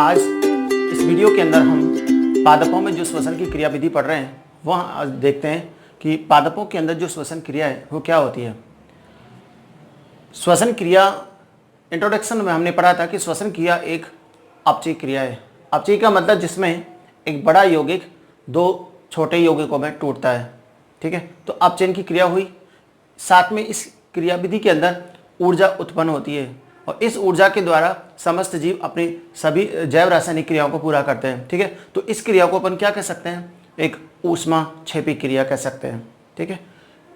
आज इस वीडियो के अंदर हम पादपों में जो श्वसन की क्रियाविधि पढ़ रहे हैं वह आज देखते हैं कि पादपों के अंदर जो श्वसन क्रिया है वो क्या होती है। श्वसन क्रिया इंट्रोडक्शन में हमने पढ़ा था कि श्वसन क्रिया एक अपचयी क्रिया है। अपचयी का मतलब जिसमें एक बड़ा यौगिक दो छोटे यौगिकों में टूटता है। ठीक है, तो अपचयन की क्रिया हुई, साथ में इस क्रियाविधि के अंदर ऊर्जा उत्पन्न होती है और इस ऊर्जा के द्वारा समस्त जीव अपनी सभी जैव रासायनिक क्रियाओं को पूरा करते हैं। ठीक है, तो इस क्रिया को अपन क्या कह सकते हैं, एक ऊष्माक्षेपी क्रिया कह सकते हैं। ठीक है,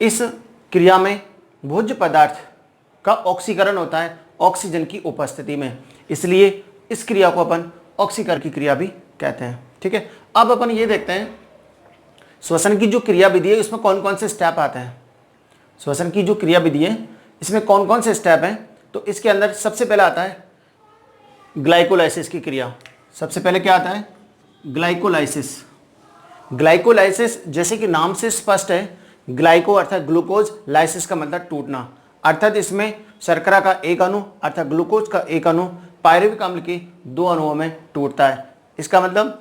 इस क्रिया में भोज्य पदार्थ का ऑक्सीकरण होता है ऑक्सीजन की उपस्थिति में, इसलिए इस क्रिया को अपन ऑक्सीकरण की क्रिया भी कहते हैं। ठीक है, अब अपन ये देखते हैं श्वसन की जो क्रियाविधि है उसमें कौन कौन से स्टेप आते हैं। श्वसन की जो क्रियाविधि है इसमें कौन कौन से स्टेप हैं, तो इसके अंदर सबसे पहले आता है ग्लाइकोलाइसिस की क्रिया। सबसे पहले क्या आता है, ग्लाइकोलाइसिस। ग्लाइकोलाइसिस जैसे कि नाम से स्पष्ट है, ग्लाइको अर्थात ग्लूकोज, लाइसिस का मतलब टूटना, अर्थात इसमें शर्करा का एक अणु अर्थात ग्लूकोज का एक अणु पायरुविक अम्ल के दो अणुओं में टूटता है। इसका मतलब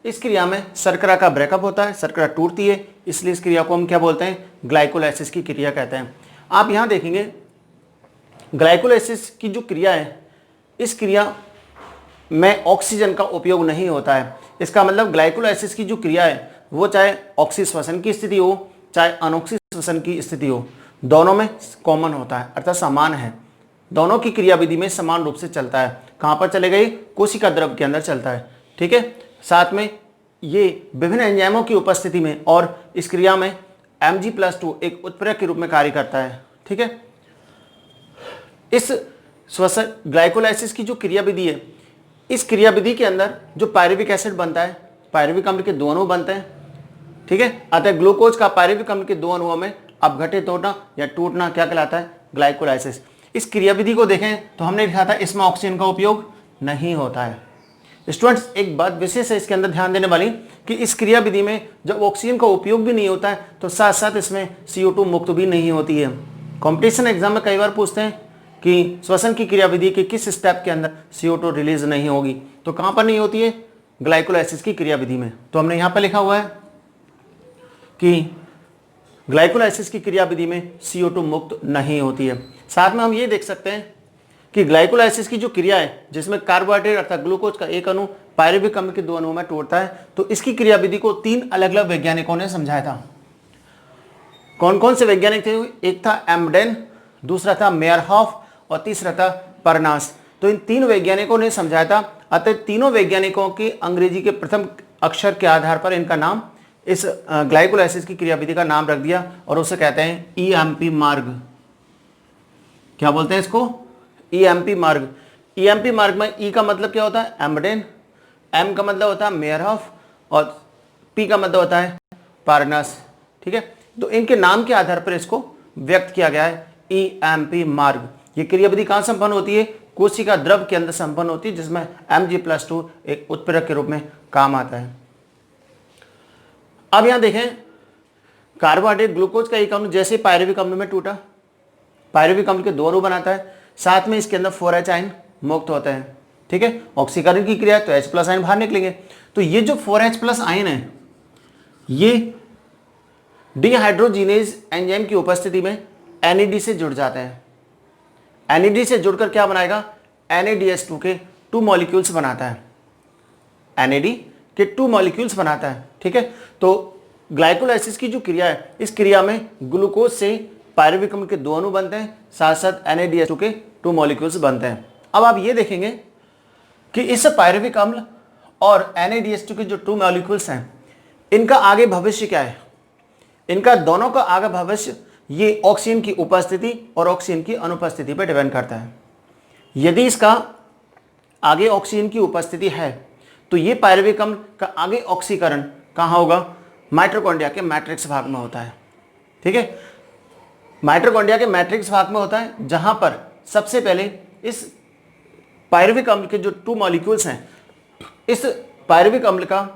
इस क्रिया में शर्करा का ब्रेकअप होता है, शर्करा टूटती है, इसलिए इस क्रिया को हम क्या बोलते हैं, ग्लाइकोलाइसिस की क्रिया कहते हैं। आप यहाँ देखेंगे ग्लाइकोलाइसिस की जो क्रिया है इस क्रिया में ऑक्सीजन का उपयोग नहीं होता है। इसका मतलब ग्लाइकोलाइसिस की जो क्रिया है वो चाहे ऑक्सी श्वसन की स्थिति हो चाहे अनॉक्सी श्वसन की स्थिति हो, दोनों में कॉमन होता है अर्थात समान है। दोनों की क्रियाविधि में समान रूप से चलता है। कहाँ पर चले गए, कोशिका द्रव के अंदर चलता है। ठीक है, साथ में ये विभिन्न एंजाइमों की उपस्थिति में और इस क्रिया में Mg+2 एक उत्प्रेरक के रूप में कार्य करता है। ठीक है, इस श्वसन ग्लाइकोलाइसिस की जो क्रियाविधि है इस क्रियाविधि के अंदर जो पायरुविक एसिड बनता है, पायरुविक अम्ल के दो अणु बनते हैं। ठीक है, अतः ग्लूकोज का पायरुविक अम्ल के दो अणुओं में अपघटित होना या टूटना क्या कहलाता है, ग्लाइकोलाइसिस। इस क्रियाविधि को देखें तो हमने लिखा था इसमें ऑक्सीजन का उपयोग नहीं होता है। स्टूडेंट्स, एक बात विशेष है इसके अंदर ध्यान देने वाली कि इस क्रियाविधि में जब ऑक्सीजन का उपयोग भी नहीं होता है तो साथ साथ इसमें CO2 मुक्त भी नहीं होती है। कंपटीशन एग्जाम में कई बार पूछते हैं कि श्वसन की क्रियाविधि के किस स्टेप के अंदर CO2 रिलीज नहीं होगी, तो कहाँ पर नहीं होती है, ग्लाइकोलाइसिस की क्रियाविधि में। तो हमने यहाँ पर लिखा हुआ है कि ग्लाइकोलाइसिस की क्रियाविधि में CO2 मुक्त नहीं होती है। साथ में हम ये देख सकते हैं कि ग्लाइकोलाइसिस की जो क्रिया है जिसमें कार्बोहाइड्रेट अर्थात ग्लूकोज का एक अणु पायरुविक अम्ल के दो अणुओं में टूटता है, तो इसकी क्रियाविधि को तीन अलग अलग वैज्ञानिकों ने समझाया था। कौन कौन से वैज्ञानिक थे, एक था एम्डेन, दूसरा था मेयरहॉफ और तीसरा था परनास। तो इन तीन वैज्ञानिकों ने समझाया था, अतः तीनों वैज्ञानिकों के अंग्रेजी के प्रथम अक्षर के आधार पर इनका नाम, इस ग्लाइकोलाइसिस की क्रियाविधि का नाम रख दिया और उसे कहते हैं EMP मार्ग। क्या बोलते हैं इसको, EMP मार्ग। EMP मार्ग में E का मतलब क्या होता है, एम्डेन, M का मतलब होता है मेयरहॉफ और P का मतलब होता है पारनास। ठीक है, तो इनके नाम के आधार पर इसको व्यक्त किया गया है EMP मार्ग। ये क्रियाविधि कहाँ संपन्न होती है, कोशिका द्रव के अंदर संपन्न होती है, जिसमें Mg+2 एक उत्प्रेरक के रूप में काम आता है। अब यहां देखें कार्बोहाइड्रेट ग्लूकोज का एक अणु जैसे पायरुविक अम्ल में टूटा, पायरुविक अम्ल के दो अणु बनाता है, साथ में इसके अंदर 4H आयन मुक्त होते हैं। ठीक है, ऑक्सीकरण की क्रिया है तो H+ आयन बाहर निकलेंगे। तो ये जो 4H+ आयन है ये डिहाइड्रोजिनेज एंजाइम की उपस्थिति में NAD से जुड़ जाते हैं। NAD से जुड़कर क्या बनाएगा, NADH2 के 2 मॉलिक्यूल्स बनाता है, NAD के 2 मॉलिक्यूल्स बनाता है। ठीक है, तो ग्लाइकोलाइसिस की जो क्रिया है इस क्रिया में ग्लूकोज से पायरुविक अम्ल के दो अणु बनते हैं, साथ साथ NADH2 के 2 मॉलिक्यूल्स बनते हैं। अब आप ये देखेंगे कि इस पायरुविक अम्ल और NADH2 के जो 2 मॉलिक्यूल्स हैं इनका आगे भविष्य क्या है, इनका दोनों का आगे भविष्य ये ऑक्सीजन की उपस्थिति और ऑक्सीजन की अनुपस्थिति पर डिपेंड करता है। यदि इसका आगे ऑक्सीजन की उपस्थिति है तो ये पायरुविक अम्ल का आगे ऑक्सीकरण कहाँ होगा, माइटोकॉन्ड्रिया के मैट्रिक्स भाग में होता है। ठीक है, माइटोकॉन्ड्रिया के मैट्रिक्स भाग में होता है, जहां पर सबसे पहले इस पायरुविक अम्ल के जो 2 मॉलिक्यूल्स हैं इस पायरुविक अम्ल का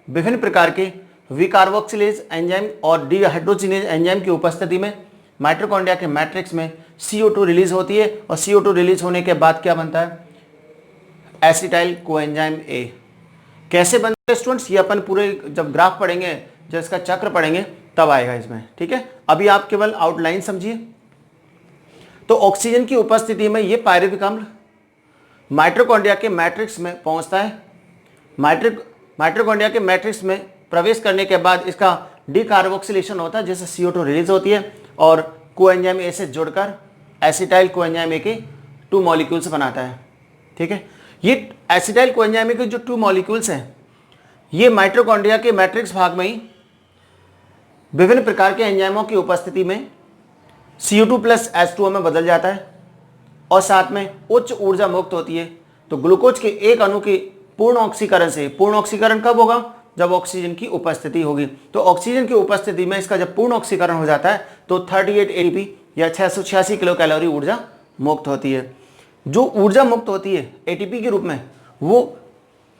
विभिन्न प्रकार के विकार्बोक्सिलेज एंजाइम और डिहाइड्रोजिनेज एंजाइम की उपस्थिति में माइटोकॉन्ड्रिया के मैट्रिक्स में CO2 रिलीज होती है और CO2 रिलीज होने के बाद क्या बनता है, एसिटाइल कोएंजाइम ए। कैसे बनते हैं स्टूडेंट्स, ये अपन पूरे जब ग्राफ पढ़ेंगे, जब इसका चक्र पढ़ेंगे तब आएगा इसमें, ठीक है। अभी आप केवल आउटलाइन समझिए। तो ऑक्सीजन की उपस्थिति में ये पायरुविक अम्ल माइटोकॉन्ड्रिया के मैट्रिक्स में पहुंचता है। माइटोकॉन्ड्रिया के मैट्रिक्स में प्रवेश करने के बाद इसका डीकार्बोक्सिलेशन होता है, जिससे CO2 रिलीज होती है और कोएंजाइम ए से जुड़कर एसिटाइल कोएंजाइम ए के 2 मॉलिक्यूल्स बनाता है, ठीक है। ये एसिटाइल कोएंजाइम ए के जो 2 मॉलिक्यूल्स हैं, ये माइटोकॉन्ड्रिया के मैट्रिक्स भाग में ही विभिन्न प्रकार के एंजाइमों की उपस्थिति में CO2 प्लस H2O में बदल जाता है और साथ में उच्च ऊर्जा मुक्त होती है। तो ग्लूकोज के एक अणु के पूर्ण ऑक्सीकरण से, पूर्ण ऑक्सीकरण कब होगा, जब ऑक्सीजन की उपस्थिति होगी। तो ऑक्सीजन की उपस्थिति में इसका जब पूर्ण ऑक्सीकरण हो जाता है तो 38 ATP या 686 किलो कैलोरी ऊर्जा मुक्त होती है। जो ऊर्जा मुक्त होती है ATP के रूप में, वो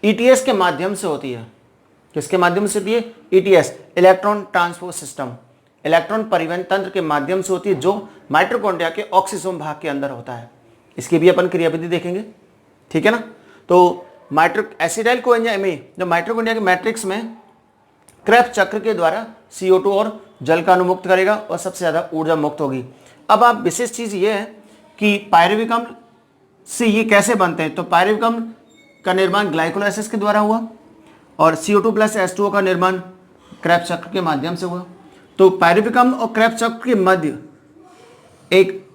ETS के माध्यम से होती है। किसके माध्यम से होती है? ETS, electron transport system, electron परिवहन तंत्र के माध्यम से होती है, जो माइटोकॉन्ड्रिया के ऑक्सीसोम भाग के अंदर होता है। इसकी भी अपन क्रियाविधि देखेंगे, ठीक है ना। तो एसिटाइल कोएंजाइम ए जो माइटोकॉन्ड्रिया के मैट्रिक्स में क्रेब्स चक्र के द्वारा CO2 और जल का अनुमुक्त करेगा और सबसे ज्यादा ऊर्जा मुक्त होगी। अब आप विशेष चीज ये है कि पायरुविक अम्ल से ये कैसे बनते हैं। तो पायरुविक अम्ल का निर्माण ग्लाइकोलाइसिस के द्वारा हुआ और CO2 प्लस H2O का निर्माण क्रेब्स चक्र के माध्यम से हुआ। तो पायरुविक अम्ल और क्रेब्स चक्र के मध्य एक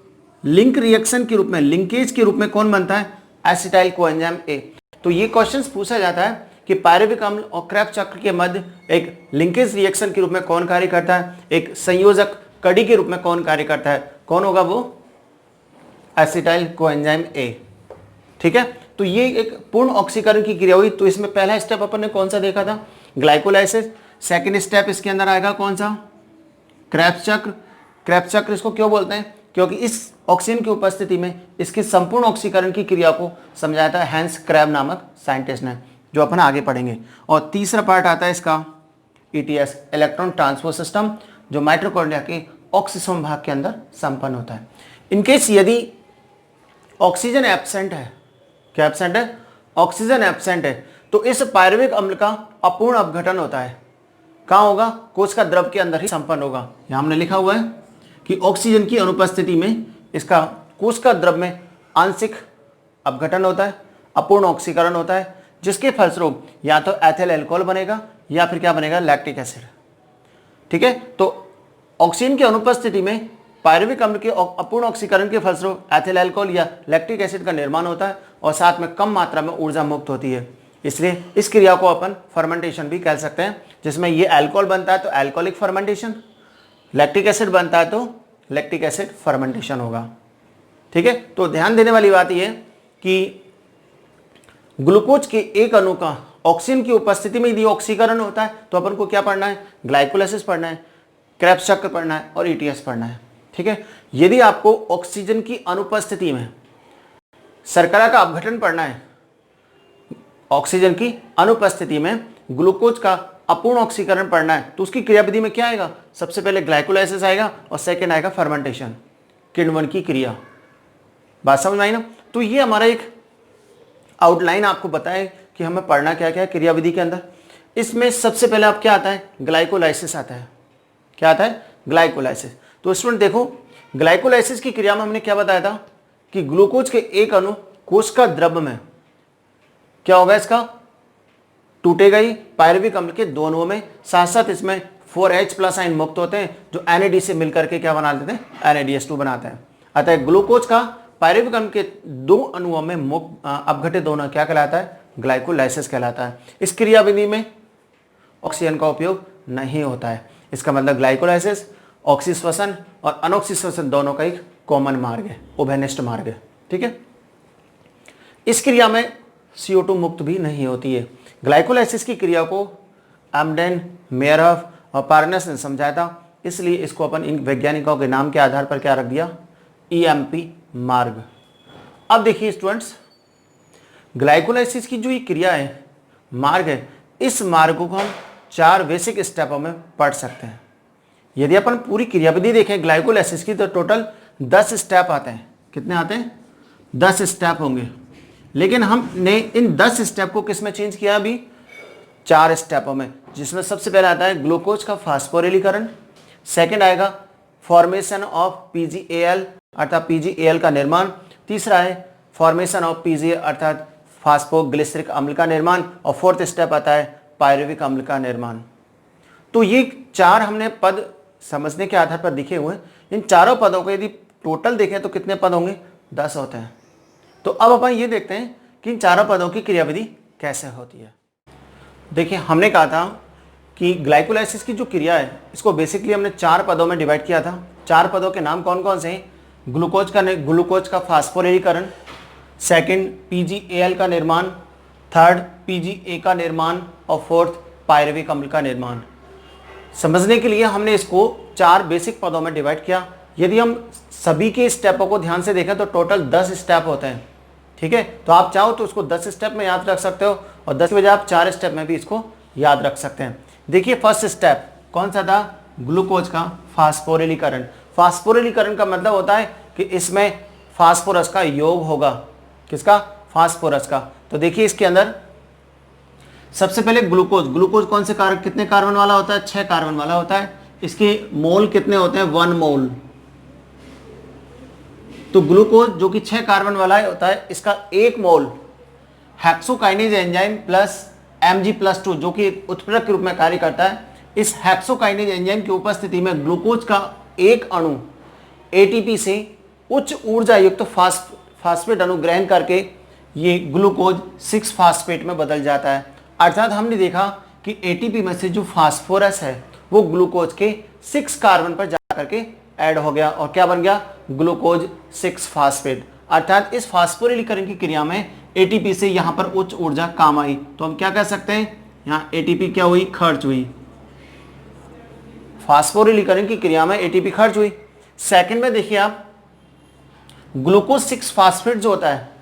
लिंक रिएक्शन के रूप में, लिंकेज के रूप में कौन बनता है? Acetyl coenzyme A. तो ये क्वेश्चंस पूछा जाता है कि पायरुविक अम्ल और क्रेब्स चक्र के मध्य एक लिंकेज रिएक्शन के रूप में कौन कार्य करता है, एक संयोजक कड़ी के रूप में कौन कार्य करता है, कौन होगा वो? एसिटाइल कोएंजाइम ए, ठीक है। तो ये एक पूर्ण ऑक्सीकरण की क्रिया हुई। तो इसमें पहला स्टेप अपन ने कौन सा देखा था? ग्लाइकोलाइसिस। सेकंड स्टेप इसके अंदर आएगा कौन सा? क्रेब्स चक्र। क्रेब्स चक्र इसको क्यों बोलते हैं? क्योंकि इस ऑक्सीजन की उपस्थिति में इसकी संपूर्ण ऑक्सीकरण की क्रिया को समझाया था हैंस क्रैब नामक साइंटिस्ट ने, जो अपन आगे पढ़ेंगे। और तीसरा पार्ट आता है इसका ETS, इलेक्ट्रॉन ट्रांसपोर्ट सिस्टम, जो माइटोकॉन्ड्रिया के ऑक्सीसोम भाग के अंदर संपन्न होता है। इनकेस यदि ऑक्सीजन एब्सेंट है, क्या एब्सेंट है? ऑक्सीजन एब्सेंट है, तो इस पायरुविक अम्ल का अपूर्ण अपघटन होता है। कहाँ होगा? कोश का द्रव के अंदर ही संपन्न होगा। यहाँ हमने लिखा हुआ है कि ऑक्सीजन की अनुपस्थिति में इसका कोश का द्रव में आंशिक अपघटन होता है, अपूर्ण ऑक्सीकरण होता है, जिसके फलस्वरूप या तो एथिल अल्कोहल बनेगा या फिर क्या बनेगा? लैक्टिक एसिड, ठीक है। तो ऑक्सीजन की अनुपस्थिति में पायरुविक अम्ल के अपूर्ण ऑक्सीकरण के फलस्वरूप एथिल अल्कोहल या लैक्टिक एसिड का निर्माण होता है और साथ में कम मात्रा में ऊर्जा मुक्त होती है। इसलिए इस क्रिया को अपन फर्मेंटेशन भी कह सकते हैं, जिसमें ये अल्कोहल बनता है तो अल्कोहलिक फर्मेंटेशन, लैक्टिक एसिड बनता है तो लैक्टिक एसिड फर्मेंटेशन होगा, ठीक है। तो ध्यान देने वाली बात यह कि ग्लूकोज के एक अणु का ऑक्सीजन की उपस्थिति में यदि ऑक्सीकरण होता है तो अपन को क्या पढ़ना है? ग्लाइकोलाइसिस पढ़ना है, क्रेब्स चक्र पढ़ना है और ETS पढ़ना है, ठीक है। यदि आपको ऑक्सीजन की अनुपस्थिति में शर्करा का अपघटन पढ़ना है, ऑक्सीजन की अनुपस्थिति में ग्लूकोज का अपूर्ण ऑक्सीकरण पढ़ना है, तो उसकी क्रियाविधि में क्या आएगा? सबसे पहले ग्लाइकोलाइसिस आएगा और सेकेंड आएगा फर्मेंटेशन, किण्वन की क्रिया। बात समझ में आई ना। तो ये हमारा एक आउटलाइन आपको बताए कि हमें पढ़ना क्या क्या है क्रियाविधि के अंदर। इसमें सबसे पहले आप क्या आता है? ग्लाइकोलाइसिस आता है। क्या आता है? ग्लाइकोलाइसिस। तो स्टूडेंट देखो, ग्लाइकोलाइसिस की क्रिया में हमने क्या बताया था कि ग्लूकोज के एक अणु कोश का द्रव में क्या होगा? इसका टूटेगा ही पायरुविक अम्ल के दो अणुओं में, साथ साथ इसमें 4H+ आयन मुक्त होते हैं, जो NAD से मिलकर के क्या बना देते हैं? NADH2 बनाते हैं। अतः ग्लूकोज का पायरुविक अम्ल के दो अणुओं में अपघटित होना क्या कहलाता है? ग्लाइकोलाइसिस कहलाता है। इस क्रियाविधि में ऑक्सीजन का उपयोग नहीं होता है। इसका मतलब ग्लाइकोलाइसिस ऑक्सीश्वसन और अनऑक्सीश्वसन दोनों का एक कॉमन मार्ग है, उभयनिष्ठ मार्ग है, ठीक है। इस क्रिया में CO2 मुक्त भी नहीं होती है। ग्लाइकोलाइसिस की क्रिया को एम्डेन, मेयरहॉफ और पार्नस ने समझाया था, इसलिए इसको अपन इन वैज्ञानिकों के नाम के आधार पर क्या रख दिया? EMP मार्ग। अब देखिए स्टूडेंट्स, ग्लाइकोलाइसिस की जो ये क्रिया है, मार्ग है, इस मार्ग को हम 4 बेसिक स्टेपों में पढ़ सकते हैं। यदि अपन पूरी क्रियाविधि देखें ग्लाइकोलाइसिस की तो टोटल 10 स्टेप आते हैं। कितने आते हैं? 10 स्टेप होंगे। लेकिन हमने इन 10 स्टेप को किस में चेंज किया अभी, 4 स्टेपों में, जिसमें सबसे पहले आता है ग्लूकोज का फास्फोरिलीकरण, सेकंड आएगा फॉर्मेशन ऑफ पीजीएल अर्थात पीजीएल का निर्माण, तीसरा है फॉर्मेशन ऑफ पीजीए अर्थात फास्फोग्लिसरिक अम्ल का निर्माण, और फोर्थ स्टेप आता है पायरुविक अम्ल का निर्माण। तो ये 4 हमने पद समझने के आधार पर लिखे हुए हैं। इन चारों पदों को यदि टोटल देखें तो कितने पद होंगे, 10 होते हैं। तो अब अपन ये देखते हैं कि इन चारों पदों की क्रियाविधि कैसे होती है। देखिए, हमने कहा था कि ग्लाइकोलाइसिस की जो क्रिया है इसको बेसिकली हमने 4 पदों में डिवाइड किया था। 4 पदों के नाम कौन कौन से हैं, ग्लूकोज का फास्फोरिलीकरण, सेकंड पीजीएल का निर्माण, थर्ड पीजीए का निर्माण, और फोर्थ पायरुविक अम्ल का निर्माण। समझने के लिए हमने इसको 4 बेसिक पदों में डिवाइड किया। यदि हम सभी के स्टेपों को ध्यान से देखें तो टोटल 10 स्टेप होते हैं। ठीक है, तो आप चाहो तो उसको 10 स्टेप में याद रख सकते हो, और 10 की बजाय आप 4 स्टेप में भी इसको याद रख सकते हैं। देखिए, फर्स्ट स्टेप कौन सा था, ग्लूकोज का फास्फोरिलीकरण। फास्फोरिलीकरण का मतलब होता है कि इसमें फास्फोरस का योग होगा। किसका, फास्फोरस का। तो देखिए, इसके अंदर सबसे पहले ग्लूकोज कौन से कार्बन, कितने कार्बन वाला होता है, 6 कार्बन वाला होता है। इसके मोल कितने होते हैं, 1 मोल। तो ग्लूकोज जो कि 6 कार्बन वाला होता है, इसका 1 मोल हेक्सोकाइनेज एंजाइम प्लस Mg+2 जो कि उत्प्रेरक के रूप में कार्य करता है, इस हेक्सोकाइनेज एंजाइम की उपस्थिति में ग्लूकोज का एक अणु एटीपी से उच्च ऊर्जा युक्त फास्फेट अणु ग्रहण करके ये ग्लूकोज 6 फास्फेट में बदल जाता है। अर्थात हमने देखा कि एटीपी में से जो फास्फोरस है वो ग्लूकोज के 6 कार्बन पर जाकर के ऐड हो गया, और क्या बन गया, ग्लूकोज 6 फास्फेट। अर्थात इस फास्फोरिलीकरण की क्रिया में एटीपी से यहां पर उच्च ऊर्जा काम आई। तो हम क्या कह सकते हैं, यहां एटीपी क्या हुई, खर्च हुई। फास्फोरिलीकरण की क्रिया में एटीपी खर्च हुई। सेकंड में देखिए आप, ग्लूकोज 6 फास्फेट जो होता है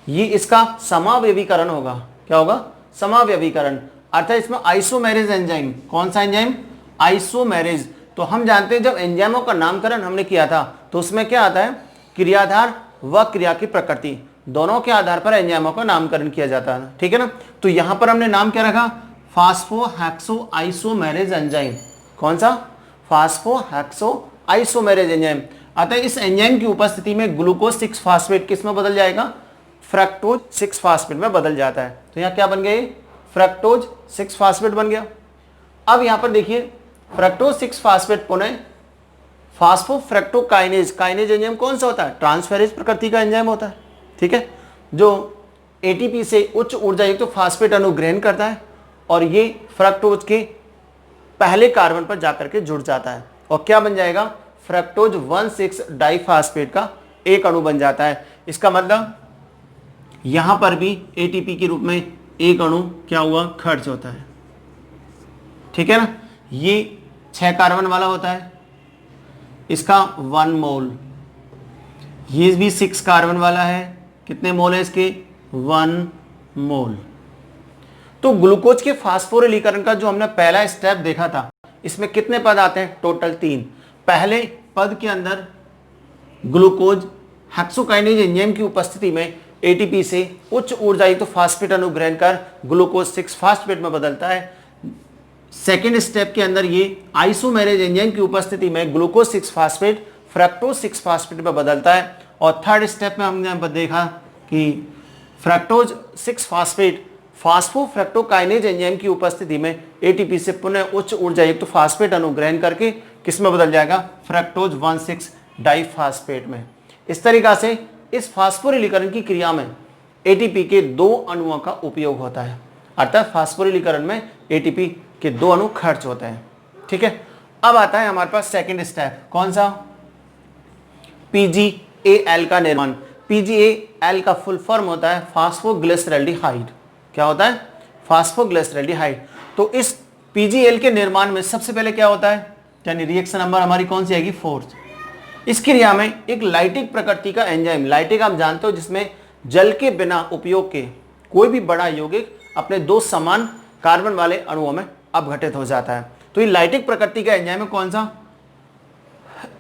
ये इसका समावयवीकरण होगा। क्या होगा, समावयवीकरण। अर्थात इसमें आइसोमेरेज एंजाइम, कौन सा एंजाइम, आइसोमेरेज। तो हम जानते हैं जब एंजाइमों का नामकरण हमने किया था तो उसमें क्या आता है, क्रियाधार व क्रिया की प्रकृति, दोनों के आधार पर एंजाइमों का नामकरण किया जाता है। ठीक है ना। तो यहां पर हमने नाम क्या रखा, फास्फोहेक्सोआइसोमेरेज एंजाइम। कौन सा, फास्फोहेक्सोआइसोमेरेज एंजाइम। अतः इस एंजाइम की उपस्थिति में ग्लूकोज 6 फास्फेट किस में बदल जाएगा, फ्रक्टोज 6 फास्फेट में बदल जाता है। तो यहां क्या बन गया, फ्रक्टोज 6 फास्फेट बन गया। अब यहां पर देखिए, फ्रक्टोज 6 फास्फेट पुनः फास्फोफ्रक्टोकाइनेज, काइनेज एंजाइम कौन सा होता है, ट्रांसफेरेज प्रकृति का एंजाइम होता है। ठीक है, जो एटीपी से उच्च ऊर्जा युक्त तो फास्फेट अणु ग्रहण करता है और ये फ्रक्टोज के पहले कार्बन पर जाकर के जुड़ जाता है, और क्या बन जाएगा, फ्रक्टोज 1,6 डाइफास्फेट का एक अणु बन जाता है। इसका मतलब यहां पर भी एटीपी के रूप में एक अणु क्या हुआ, खर्च होता है। ठीक है ना। ये 6 कार्बन वाला होता है, इसका 1 मोल। ये भी 6 कार्बन वाला है, कितने मोल है इसके, 1 मोल। तो ग्लूकोज के फास्फोरिलीकरण का जो हमने पहला स्टेप देखा था, इसमें कितने पद आते हैं, टोटल 3। पहले पद के अंदर ग्लूकोज हेक्सोकाइनेज एंजाइम की उपस्थिति में एटीपी से उच्च ऊर्जा युक्त तो फास्फेट अणु ग्रहण कर ग्लूकोज 6 फास्फेट में बदलता है। सेकेंड स्टेप के अंदर ये आइसोमेरेज एंजाइम की उपस्थिति में ग्लूकोज 6 फास्फेट फ्रक्टोज 6 फास्फेट में बदलता है। और थर्ड स्टेप में हमने देखा कि फ्रक्टोज 6 फास्फेट फास्फोफ्रक्टोकाइनेज एंजाइम की उपस्थिति में एटीपी से पुनः उच्च ऊर्जा युक्त तो फास्फेट अणु ग्रहण करके किस में बदल जाएगा, फ्रक्टोज 1,6 डाइफास्फेट में। इस तरीका से इस फास्फोरिलीकरण की क्रिया में एटीपी के 2 अणुओं का उपयोग होता है। अर्थात फास्फोरिलीकरण में एटीपी के 2 अणु खर्च होते हैं। ठीक है, अब आता है हमारे पास सेकंड स्टेप, कौन सा, पीजीएल का निर्माण। पीजीएल का फुल फॉर्म होता है फास्फोग्लिसरैल्डिहाइड। क्या होता है, फास्फोग्लिसरैल्डिहाइड। तो इस पीजीएल के निर्माण में सबसे पहले क्या होता है, यानी रिएक्शन नंबर हमारी कौन सी आएगी, 4। इस क्रिया में एक लाइटिक प्रकृति का एंजाइम, लाइटिक आप जानते हो जिसमें जल के बिना उपयोग के कोई भी बड़ा यौगिक अपने 2 समान कार्बन वाले अणुओं में अपघटित हो जाता है। तो ये लाइटिक प्रकृति का एंजाइम है कौन सा,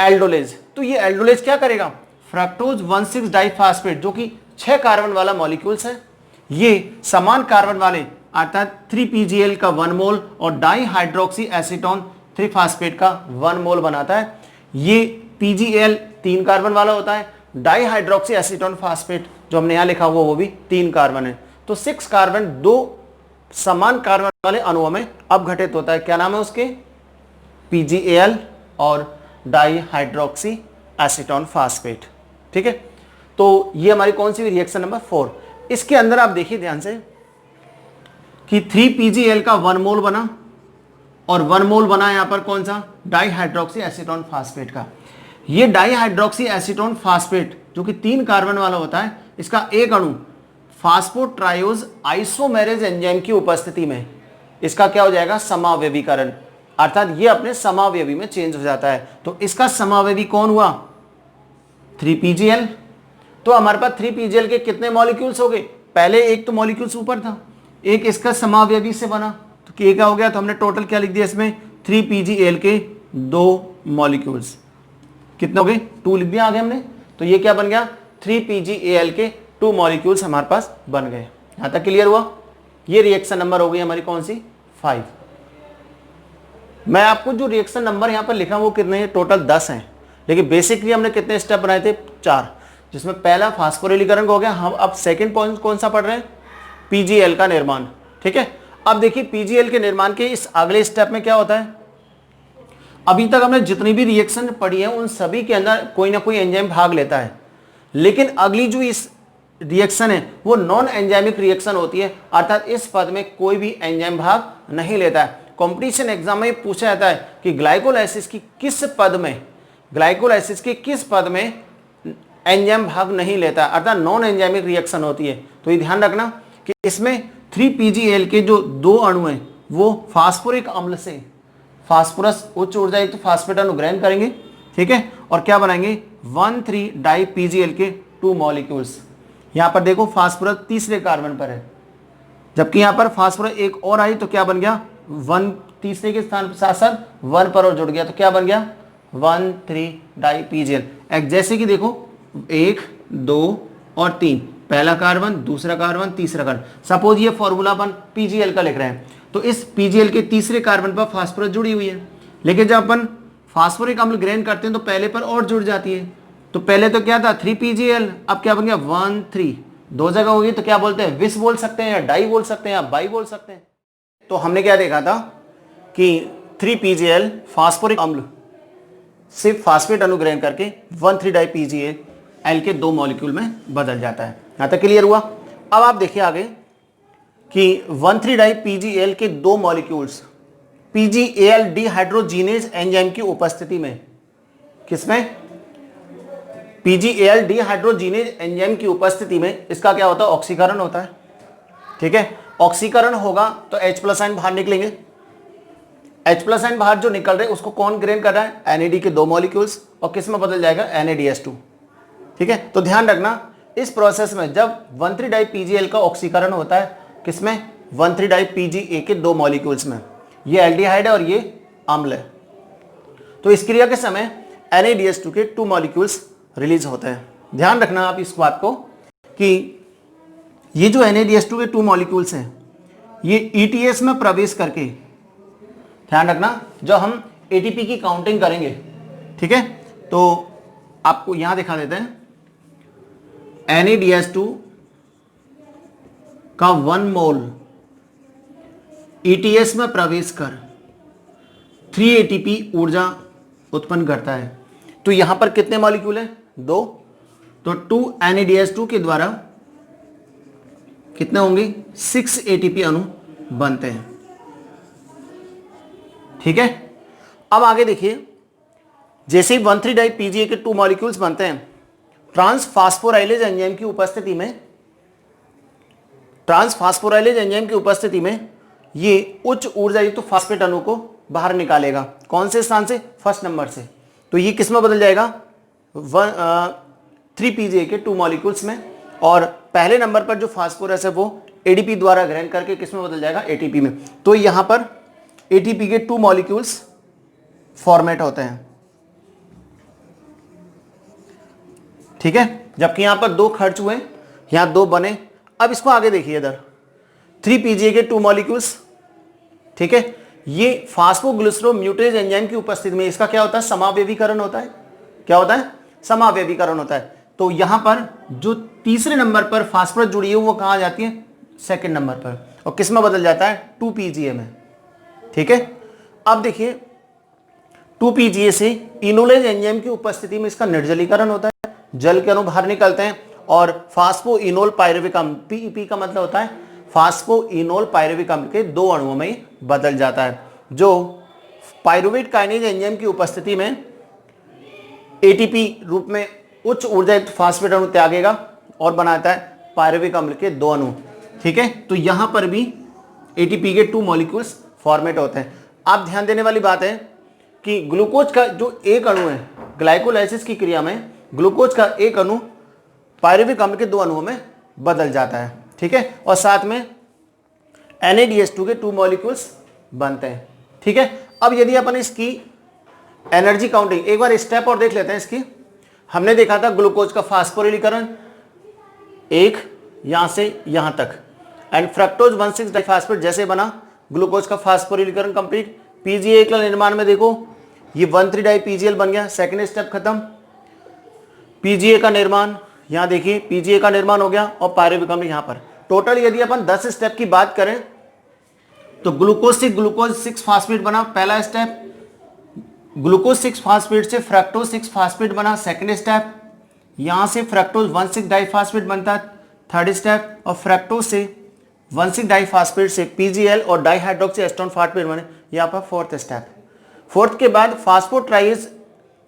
एल्डोलेज। तो ये एल्डोलेज क्या करेगा, फ्रक्टोज 1,6 डाइफास्फेट जो कि 6 कार्बन वाला मॉलिक्यूल्स है। ये समान कार्बन वाले अर्थात 3PgL का 1 मोल और डाई हाइड्रोक्सी एसीटोन 3 फास्फेट का 1 मोल बनाता है। ये PgL 3 कार्बन वाला होता है, डाई हाइड्रोक्सी एसीटोन फास्फेट जो हमने यहां लिखा हुआ वो भी 3 कार्बन है। तो 6 कार्बन 2 समान कार्बन वाले अणुओं में अब घटित होता है। क्या नाम है उसके? PgAl और डाई हाइड्रोक्सी एसीटोन फास्फेट। ठीक है, तो ये हमारी कौन सी रिएक्शन नंबर 4। इसके अंदर आप देखिए ध्यान से कि 3PgL का 1 मोल बना और 1 मोल बना यहां पर कौन सा? डाई हाइड्रोक्सी एसीटोन फास्फेट का। ये डाई हाइड्रोक्सी एसीटोन फास्फेट जो कि 3 कार्बन वाला होता है, इसका एक अणु फास्फोट्रायोज आइसोमेरेज एंजाइम की उपस्थिति में इसका क्या हो जाएगा? समावयवीकरण, अर्थात ये अपने समावयवी में चेंज हो जाता है। तो इसका समावयवी कौन हुआ? 3PgL। तो हमारे पास 3PgL के कितने मॉलिक्यूल्स हो गए? पहले एक तो मॉलिक्यूल्स ऊपर था, एक इसका समावयवी से बना, तो क्या हो गया? तो हमने टोटल क्या लिख दिया इसमें? 3PgL के 2 मॉलिक्यूल्स। कितने हो गए? 2 लिख दिया आगे हमने। तो ये क्या बन गया? 3PgAl के 2 मॉलिक्यूल्स हमारे पास बन गए। यहां तक क्लियर हुआ? ये रिएक्शन नंबर हो गई हमारी कौन सी? 5। मैं आपको जो रिएक्शन नंबर यहां पर लिखा वो कितने हैं? टोटल 10 हैं, लेकिन बेसिकली हमने कितने स्टेप बनाए थे? 4, जिसमें पहला फास्फोरिलीकरण हो गया। हम अब सेकंड पॉइंट कौन सा पढ़ रहे हैं? PgL का निर्माण। ठीक है, अब देखिए PgL के निर्माण के इस अगले स्टेप में क्या होता है? अभी तक हमने जितनी भी रिएक्शन पढ़ी है उन सभी के अंदर कोई ना कोई एंजाइम भाग लेता है, लेकिन अगली जो इस रिएक्शन है वो नॉन एंजाइमिक रिएक्शन होती है, अर्थात इस पद में कोई भी एंजाइम भाग नहीं लेता है। कंपटीशन एग्जाम में पूछा जाता है कि ग्लाइकोलाइसिस की किस पद में एंजाइम भाग नहीं लेता, अर्थात नॉन एंजाइमिक रिएक्शन होती है। तो ये ध्यान रखना कि इसमें 3PgL के जो 2 अणु हैं वो फास्फोरिक अम्ल से फास्फोरस उच्च ऊर्जा युक्त फास्फेट अणु ग्रहण करेंगे। ठीक है, और क्या बनाएंगे? 1,3 डाई PgL के 2 मॉलिक्यूल्स। यहां पर देखो फास्फोरस तीसरे कार्बन पर है, जबकि यहां पर फास्फोरस एक और आई तो क्या बन गया? 1 तीसरे के स्थान पर साथ 1 पर और जुड़ गया तो क्या बन गया? 1,3 डाई PgL। जैसे कि देखो 1, 2 और 3, पहला कार्बन, दूसरा कार्बन, तीसरा कार्बन। सपोज ये फॉर्मूला अपन PgL का लिख रहे हैं, तो इस PgL के तीसरे कार्बन पर फास्फोरस जुड़ी हुई है, लेकिन जब अपन फास्फोरिक अम्ल ग्रहण करते हैं तो पहले पर और जुड़ जाती है। तो पहले तो क्या था? 3PgL, अब क्या बन गया? 1,3, 2 जगह होगी तो क्या बोलते हैं? विस बोल सकते हैं या डाई बोल सकते हैं या बाई बोल सकते हैं। तो हमने क्या देखा था कि 3PgL फास्फोरिक अम्ल सिर्फ फास्फेट अणु ग्रहण करके 1,3 डाई PgL के 2 मॉलिक्यूल में बदल जाता है। यहां तक क्लियर हुआ? अब आप देखिए आगे कि 1,3 डाई PgL के 2 मॉलिक्यूल्स PgAl डिहाइड्रोजीनेज एंजाइम की उपस्थिति में, किसमें? PgAl डिहाइड्रोजीनेज एंजाइम की उपस्थिति में इसका क्या होता है? ऑक्सीकरण होता है। ठीक है, ऑक्सीकरण होगा तो H+ आयन बाहर निकलेंगे। H+ आयन बाहर जो निकल रहे हैं उसको कौन ग्रहण कर रहा है? NAD के 2 मॉलिक्यूल्स, और किस में बदल जाएगा? NADH2। ठीक है, तो ध्यान रखना इस प्रोसेस में जब 1,3 डाई PgL का ऑक्सीकरण होता है, किसमें? 1,3 डाई PgA के 2 मॉलिक्यूल्स में। ये एल्डिहाइड है और ये अम्ल है। तो इस क्रिया के समय NADH2 के 2 मॉलिक्यूल्स रिलीज होते हैं। ध्यान रखना आप इस बात को कि ये जो NADH2 के 2 मॉलिक्यूल्स हैं ये ETS में प्रवेश करके, ध्यान रखना जब हम ATP की काउंटिंग करेंगे, ठीक है, तो आपको यहां दिखा देते हैं NADH2 का 1 मोल ETS में प्रवेश कर 3 ATP ऊर्जा उत्पन्न करता है। तो यहां पर कितने मॉलिक्यूल हैं? 2। तो 2 NADH2 के द्वारा कितने होंगे? 6 ATP अणु बनते हैं। ठीक है, अब आगे देखिए, जैसे ही 1,3 डाई PgA के 2 मॉलिक्यूल्स बनते हैं, ट्रांसफास्फोराइलेज एंजाइम की उपस्थिति में ये उच्च ऊर्जा युक्त फास्फेट अणु को बाहर निकालेगा। कौन से स्थान से? फर्स्ट नंबर से। तो ये किस में बदल जाएगा? 3PgA के 2 मॉलिक्यूल्स में, और पहले नंबर पर जो फास्फोरस है वो ADP द्वारा ग्रहण करके किस में बदल जाएगा? ATP में। तो यहां पर ATP के 2 मॉलिक्यूल्स फॉर्मेट होते हैं। ठीक है, जबकि यहां पर 2 खर्च हुए यहाँ 2 बने। अब इसको आगे देखिए इधर 3 PGA के 2 मॉलिक्यूल्स, ठीक है। ये फास्फोग्लिसरोम्यूटेज एंजाइम की उपस्थिति में इसका क्या होता है, समावेवीकरण होता है। क्या होता है, समावेवीकरण होता है। तो यहां पर जो तीसरे नंबर पर फास्फोरस जुड़ी है वो कहां जाती है, सेकंड नंबर पर, और किस में बदल जाता है, 2 PGA में, ठीक है। अब देखिए 2 PGA से इनोलेज एंजाइम की उपस्थिति में इसका निर्जलीकरण होता है, जल के अणु बाहर निकलते हैं और फास्फोइनोल पायरुविक अम्ल, पीईपी का मतलब होता है फास्फोइनोल पायरुविक अम्ल के 2 अणुओं में बदल जाता है, जो पायरुवेट काइनेज एंजाइम की उपस्थिति में एटीपी रूप में उच्च ऊर्जा युक्त फास्फेट अणु त्यागेगा और बनाता है पायरुविक अम्ल के 2 अणु, ठीक है। तो यहां पर भी एटीपी के 2 मॉलिक्यूल्स फॉर्मेट होते हैं। आप ध्यान देने वाली बात है कि ग्लूकोज का जो एक अणु है, ग्लाइकोलाइसिस की क्रिया में ग्लूकोज का एक अणु पायरुविक अम्ल के 2 अणुओं में बदल जाता है, ठीक है। और साथ में NADH2 के 2 मॉलिक्यूल्स बनते हैं, ठीक है। अब यदि अपन इसकी एनर्जी काउंटिंग एक बार स्टेप और देख लेते हैं इसकी। हमने देखा था ग्लूकोज का फास्फोरिलीकरण एक यहां से यहां तक, एंड फ्रक्टोज 1,6 डाइफास्फेट जैसे बना ग्लूकोज का फास्फोरिलीकरण कंप्लीट। PGA के निर्माण में देखो ये 1,3 डाई PGL बन गया, सेकेंड स्टेप खत्म। PGA का निर्माण यहां देखिए, PGA का निर्माण हो गया और पायरुविक अम्ल यहां पर। टोटल यदि अपन 10 स्टेप की बात करें तो ग्लूकोज से ग्लूकोज 6 फास्फेट बना, पहला स्टेप। ग्लूकोज 6 फास्फेट से फ्रक्टोज 6 फास्फेट बना, सेकेंड स्टेप। यहां से फ्रक्टोज 1,6 डाइफास्फेट बनता है, थर्ड स्टेप। और फ्रक्टोज से 1,6 डाइफास्फेट से PGL और डाइहाइड्रोक्सी एस्टोन फास्फेट बने, यहाँ पर फोर्थ स्टेप। फोर्थ के बाद फास्फोट्राइज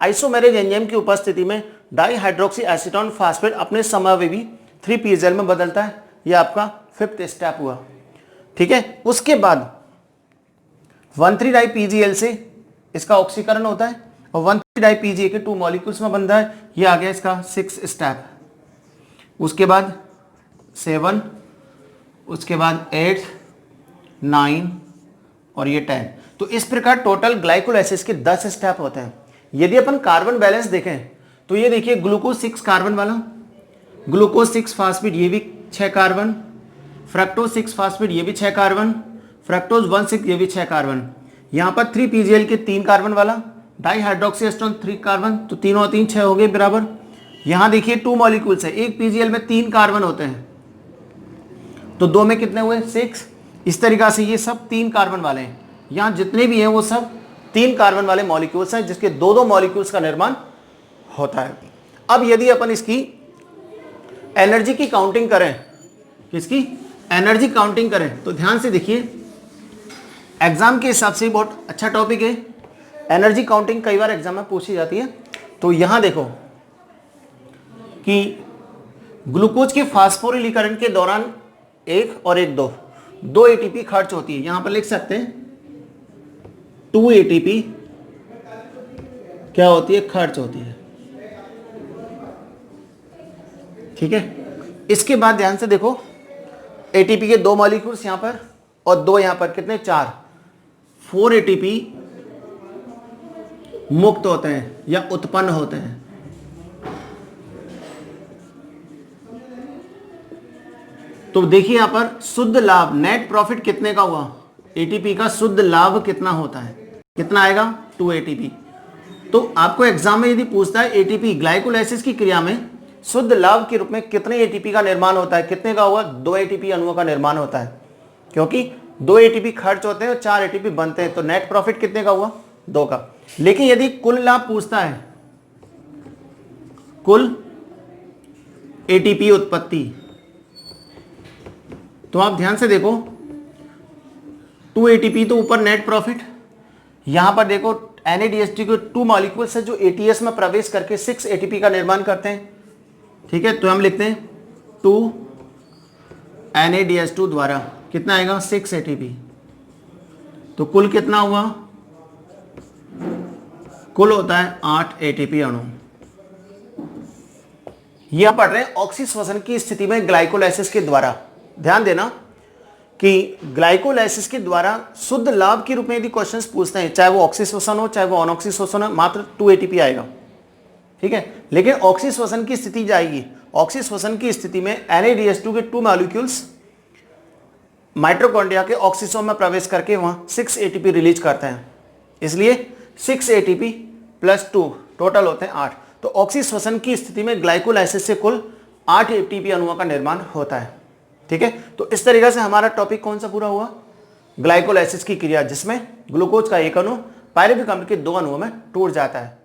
आइसोमेरेज एंजाइम की उपस्थिति में डाइहाइड्रोक्सी एसीटोन फास्फेट अपने समावेवी 3 PGL में बदलता है, यह आपका फिफ्थ स्टेप हुआ, ठीक है। उसके बाद 1,3 डाई PGL से इसका ऑक्सीकरण होता है और 1,3 डाई PGA के 2 मॉलिक्यूल्स में बनता है, यह आ गया इसका 6 स्टेप। उसके बाद 7, उसके बाद 8, 9 और ये 10। तो इस प्रकार टोटल ग्लाइकोलाइसिस के 10 स्टेप होते हैं। यदि अपन कार्बन बैलेंस देखें तो ये देखिए ग्लूकोज 6 कार्बन वाला, ग्लूकोज 6 फास्फेट ये भी 6 कार्बन, फ्रक्टोज 6 फास्फेट ये भी 6 कार्बन, फ्रक्टोज 1,6 ये भी 6 कार्बन। यहाँ पर 3 PGL के 3 कार्बन वाला, डाइहाइड्रोक्सी एस्टोन 3 कार्बन, तो 3 और 3 6 हो गए बराबर। यहाँ देखिए 2 मॉलिक्यूल्स है, एक PGL में 3 कार्बन होते हैं, तो 2 में कितने हुए 6। इस तरीका से ये सब 3 कार्बन वाले हैं, यहाँ जितने भी हैं वो सब 3 कार्बन वाले मॉलिक्यूल्स हैं, जिसके 2-2 मॉलिक्यूल्स का निर्माण होता है। अब यदि अपन इसकी एनर्जी की काउंटिंग करें, किसकी एनर्जी काउंटिंग करें, तो ध्यान से देखिए, एग्जाम के हिसाब से बहुत अच्छा टॉपिक है। एनर्जी काउंटिंग कई बार एग्जाम में पूछी जाती है। तो यहां देखो कि ग्लूकोज के फास्फोरिलीकरण के दौरान 1 और 1 2 ATP खर्च होती है। यहां पर लिख सकते हैं 2 ATP क्या होती है, खर्च होती है, ठीक है। इसके बाद ध्यान से देखो ATP के 2 मॉलिक्यूल्स यहां पर और 2 यहां पर, कितने 4 ATP मुक्त होते हैं या उत्पन्न होते हैं। तो देखिए यहां पर शुद्ध लाभ, नेट प्रॉफिट कितने का हुआ, ATP का शुद्ध लाभ कितना होता है, कितना आएगा 2 ATP। तो आपको एग्जाम में यदि पूछता है ATP ग्लाइकोलाइसिस की क्रिया में शुद्ध लाभ के रूप में कितने ATP का निर्माण होता है, कितने का हुआ, 2 ATP अणुओं का निर्माण होता है, क्योंकि 2 ATP खर्च होते हैं और 4 ATP बनते हैं। तो नेट प्रॉफिट कितने का हुआ, 2 का। लेकिन यदि कुल लाभ पूछता है, कुल ATP उत्पत्ति, तो आप ध्यान से देखो 2 ATP तो ऊपर नेट प्रॉफिट, यहां पर देखो NADH2 के 2 मॉलिक्यूल्स है जो ATS में प्रवेश करके 6 ATP का निर्माण करते हैं, ठीक है। तो हम लिखते हैं 2 NADH2 द्वारा कितना आएगा 6 ATP। तो कुल कितना हुआ, कुल होता है 8 ATP अणु। यह पढ़ रहे हैं ऑक्सीश्वसन की स्थिति में ग्लाइकोलाइसिस के द्वारा। ध्यान देना कि ग्लाइकोलाइसिस के द्वारा शुद्ध लाभ के रूप में यदि क्वेश्चंस पूछते हैं, चाहे वो ऑक्सीश्वसन हो चाहे वो अनऑक्सीश्वसन हो, मात्र 2 ATP आएगा, ठीक है। लेकिन ऑक्सीश्वसन की स्थिति जाएगी ऑक्सीश्वसन की स्थिति में NADH2 के 2 मॉलिक्यूल्स माइटोकॉन्ड्रिया के ऑक्सीसोम में प्रवेश करके वहां 6 ATP रिलीज करते हैं, इसलिए 6 ATP + 2 टोटल होते हैं 8। तो ऑक्सीश्वसन की स्थिति में ग्लाइकोलाइसिस से कुल 8 ATP अणुओं का निर्माण होता है। ठीक है, तो इस तरीके से हमारा टॉपिक कौन सा पूरा हुआ? ग्लाइकोलाइसिस की क्रिया, जिसमें ग्लूकोज का एक अणु पायरुविक अम्ल के 2 अणुओं में टूट जाता है।